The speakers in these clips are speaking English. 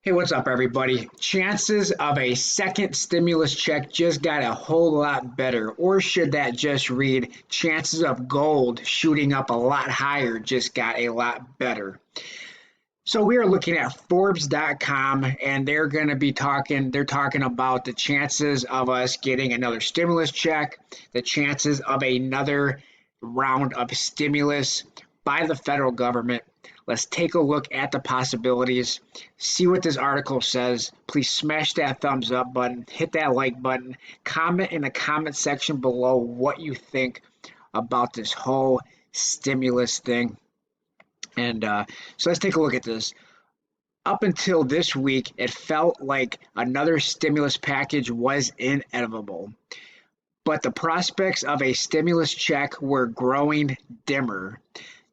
Hey, what's up, everybody? Chances of a second stimulus check just got a whole lot better. Or should that just read, chances of gold shooting up a lot higher just got a lot better? So we are looking at Forbes.com, and they're talking about the chances of us getting another stimulus check, the chances of another round of stimulus by the federal government. Let's take a look at the possibilities, see what this article says. Please smash that thumbs up button, hit that like button, comment in the comment section below what you think about this whole stimulus thing. And so let's take a look at this. Up until this week, it felt like another stimulus package was inevitable, but the prospects of a stimulus check were growing dimmer.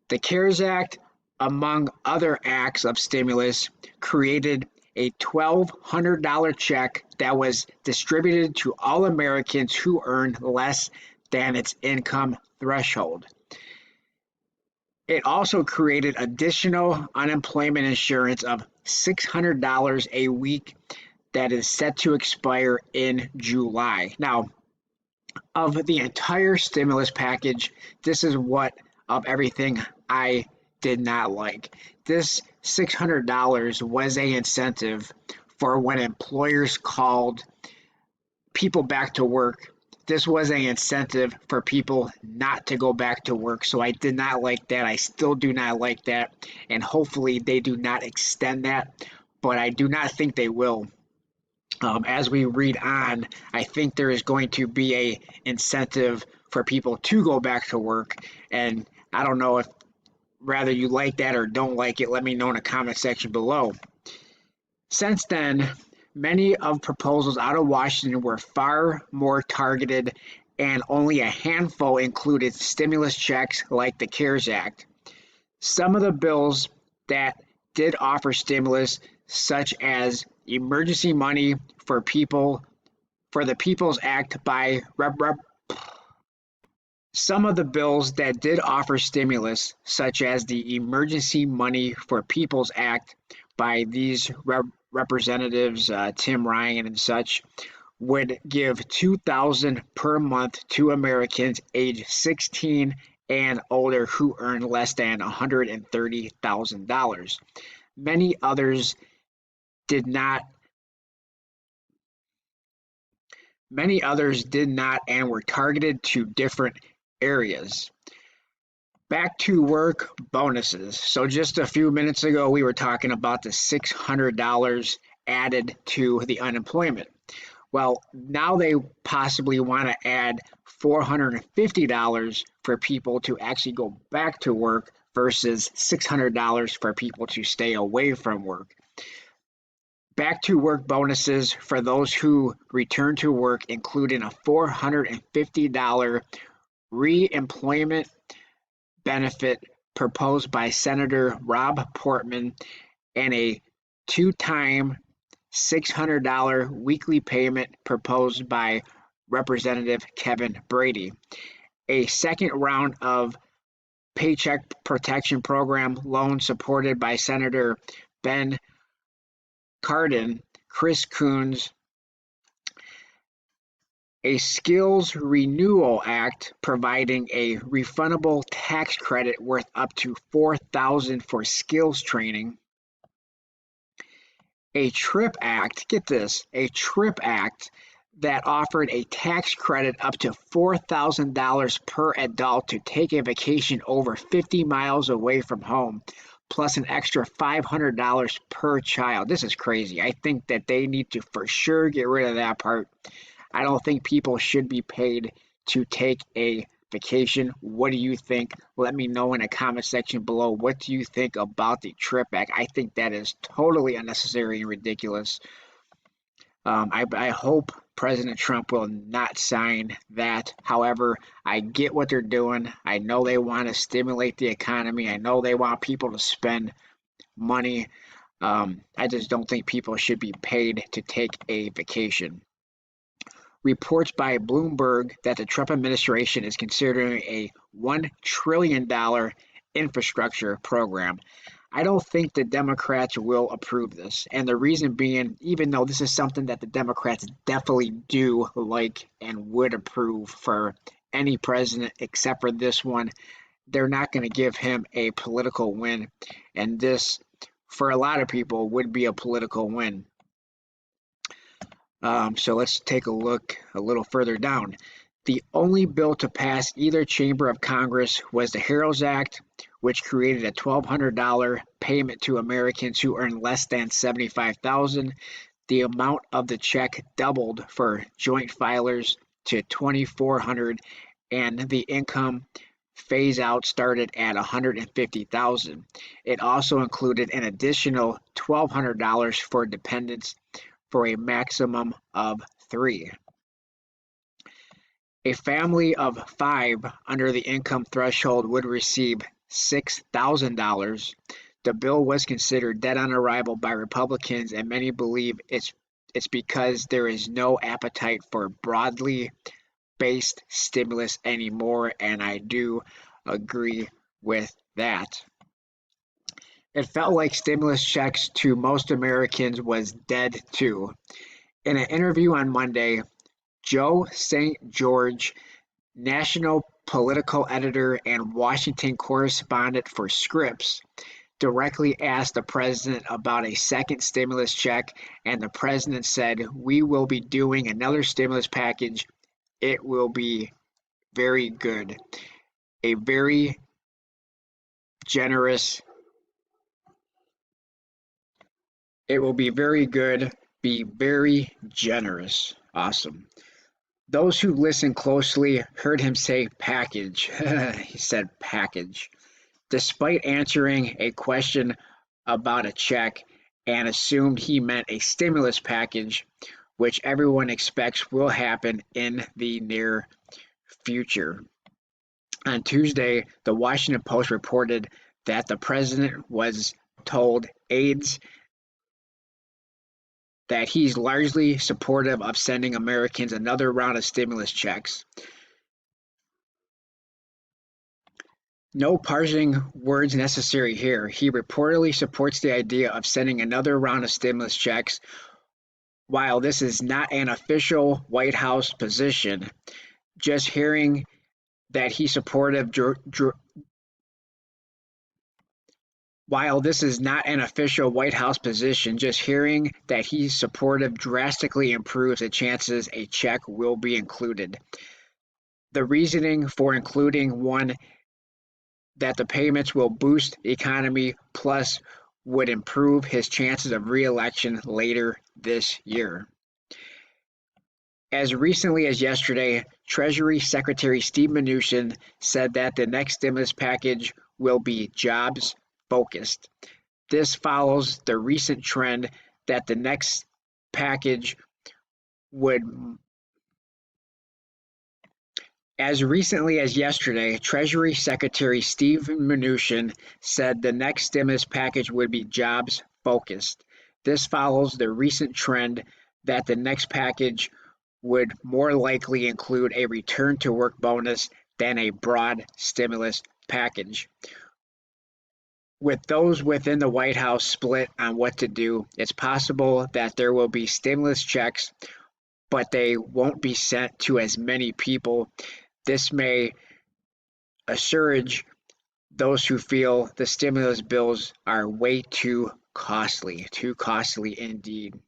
The CARES Act, among other acts of stimulus, created a $1,200 check that was distributed to all Americans who earned less than its income threshold. It also created additional unemployment insurance of $600 a week that is set to expire in July. Now, of the entire stimulus package, this is what of everything I did not like. This $600 was a incentive for when employers called people back to work. This was an incentive for people not to go back to work. So I did not like that. I still do not like that. And hopefully they do not extend that. But I do not think they will. As we read on, I think there is going to be a incentive for people to go back to work. And I don't know if rather you like that or don't like it. Let me know in the comment section below. Since then, many of proposals out of Washington were far more targeted, and only a handful included stimulus checks like the CARES Act. Some of the bills that did offer stimulus, such as emergency money for the People's Act by some of the bills that did offer stimulus, such as the Emergency Money for People's Act by these representatives, Tim Ryan and such, would give $2,000 per month to Americans age 16 and older who earn less than $130,000. Many others did not. Many others did not and were targeted to different areas. Back to work bonuses. So just a few minutes ago, we were talking about the $600 added to the unemployment. Well, now they possibly want to add $450 for people to actually go back to work versus $600 for people to stay away from work. Back to work bonuses for those who return to work, including a $450 re-employment benefit proposed by Senator Rob Portman, and a two-time $600 weekly payment proposed by Representative Kevin Brady. A second round of Paycheck Protection Program loans supported by Senator Ben Cardin, Chris Coons, a Skills Renewal Act providing a refundable tax credit worth up to $4,000 for skills training, a TRIP Act, get this, a TRIP Act that offered a tax credit up to $4,000 per adult to take a vacation over 50 miles away from home, plus an extra $500 per child. This is crazy. I think that they need to for sure get rid of that part. I don't think people should be paid to take a vacation. What do you think? Let me know in the comment section below. What do you think about the TRIP Act? I think that is totally unnecessary and ridiculous. I hope President Trump will not sign that. However, I get what they're doing. I know they want to stimulate the economy. I know they want people to spend money. I just don't think people should be paid to take a vacation. Reports by Bloomberg that the Trump administration is considering a $1 trillion infrastructure program. I don't think the Democrats will approve this. And the reason being, even though this is something that the Democrats definitely do like and would approve for any president except for this one, they're not going to give him a political win. And this, for a lot of people, would be a political win. So let's take a look a little further down. The only bill to pass either chamber of Congress was the HEROES Act, which created a $1,200 payment to Americans who earn less than $75,000. The amount of the check doubled for joint filers to $2,400, and the income phase out started at $150,000. It also included an additional $1,200 for dependents for a maximum of 3. A family of 5 under the income threshold would receive $6,000. The bill was considered dead on arrival by Republicans, and many believe it's because there is no appetite for broadly based stimulus anymore, and I do agree with that. It felt like stimulus checks to most Americans was dead too. In an interview on Monday, Joe St. George, national political editor and Washington correspondent for Scripps, directly asked the president about a second stimulus check, and the president said, "We will be doing another stimulus package. It will be very good. A very generous, it will be very good, be very generous." Awesome. Those who listened closely heard him say package. He said package. Despite answering a question about a check and assumed he meant a stimulus package, which everyone expects will happen in the near future. On Tuesday, the Washington Post reported that the president was told aides that he's largely supportive of sending Americans another round of stimulus checks. No parsing words necessary here. He reportedly supports the idea of sending another round of stimulus checks. While this is not an official White House position, just hearing that he's supportive While this is not an official White House position, just hearing that he's supportive drastically improves the chances a check will be included. The reasoning for including one that the payments will boost the economy plus would improve his chances of re-election later this year. As recently as yesterday, Treasury Secretary Steve Mnuchin said that the next stimulus package will be jobs focused. This follows the recent trend that the next package would As recently as yesterday, Treasury Secretary Steve Mnuchin said the next stimulus package would be jobs focused. This follows the recent trend that the next package would more likely include a return to work bonus than a broad stimulus package. With those within the White House split on what to do, it's possible that there will be stimulus checks, but they won't be sent to as many people. This may assuage those who feel the stimulus bills are way too costly indeed.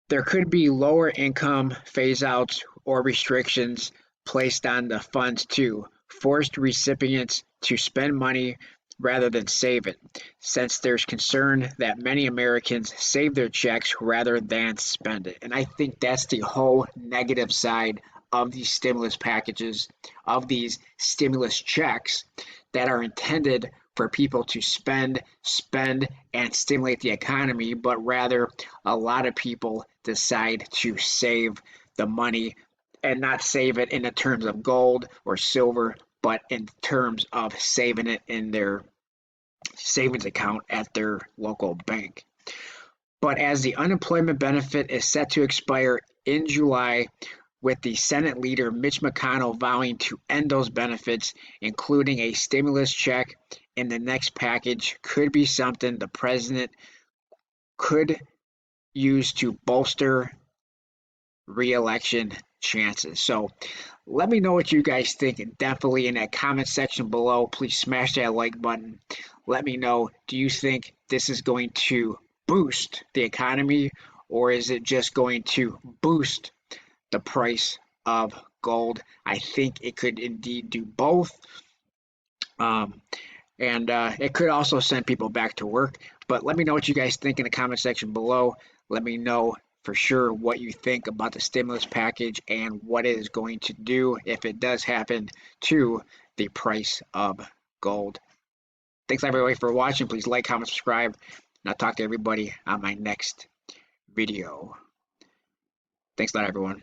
There could be lower income phase outs or restrictions placed on the funds too, forced recipients to spend money rather than save it, since there's concern that many Americans save their checks rather than spend it. And I think that's the whole negative side of these stimulus packages, of these stimulus checks that are intended for people to spend, and stimulate the economy, but rather a lot of people decide to save the money and not save it in the terms of gold or silver, but in terms of saving it in their savings account at their local bank. But as the unemployment benefit is set to expire in July, with the Senate leader Mitch McConnell vowing to end those benefits, including a stimulus check in the next package could be something the president could use to bolster re-election chances. So let me know what you guys think, definitely in that comment section below. Please smash that like button. Let me know, do you think this is going to boost the economy, or is it just going to boost the price of gold? I think it could indeed do both. Um, and it could also send people back to work. But let me know what you guys think in the comment section below. Let me know for sure what you think about the stimulus package and what it is going to do, if it does happen, to the price of gold. Thanks everybody for watching. Please like, comment, subscribe, and I'll talk to everybody on my next video. Thanks a lot, everyone.